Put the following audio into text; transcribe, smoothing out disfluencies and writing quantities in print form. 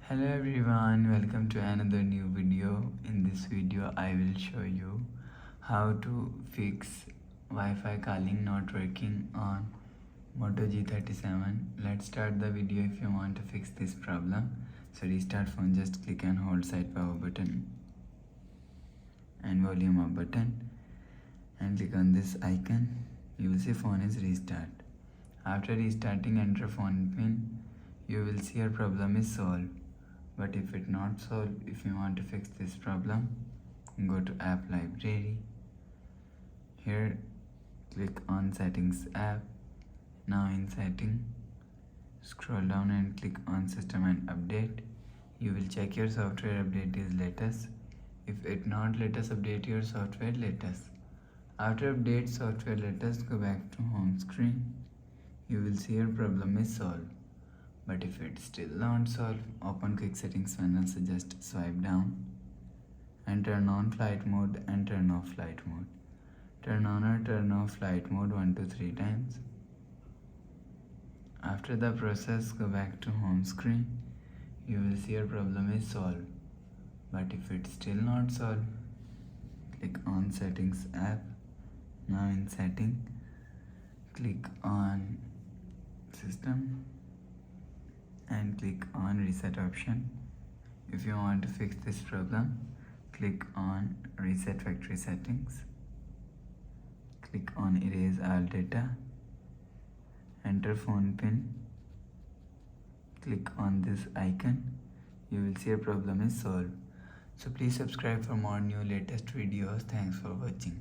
Hello everyone, welcome to another new video. In this video I will show you how to fix Wi-Fi calling not working on Moto G37. Let's start the video. If you want to fix this problem, so restart phone, just click and hold side power button and volume up button and click on this icon. You will see phone is restart. After restarting, enter phone pin. You will see your problem is solved. But if it not solved, if you want to fix this problem, go to app library. Here click on settings app. Now in setting, scroll down and click on system and update. You will check your software update is latest. If it not latest, update your software latest. After update software latest, go back to home screen. You will see your problem is solved. But if it's still not solved, open quick settings panel, so just swipe down and turn on flight mode and turn off flight mode. Turn on or turn off flight mode 1 to 3 times. After the process, go back to home screen. You will see your problem is solved. But if it's still not solved, click on settings app. Now in setting, click on system and click on reset option. If you want to fix this problem, click on reset factory settings, click on erase all data, enter phone pin, click on this icon. You will see your problem is solved. So please subscribe for more new latest videos. Thanks for watching.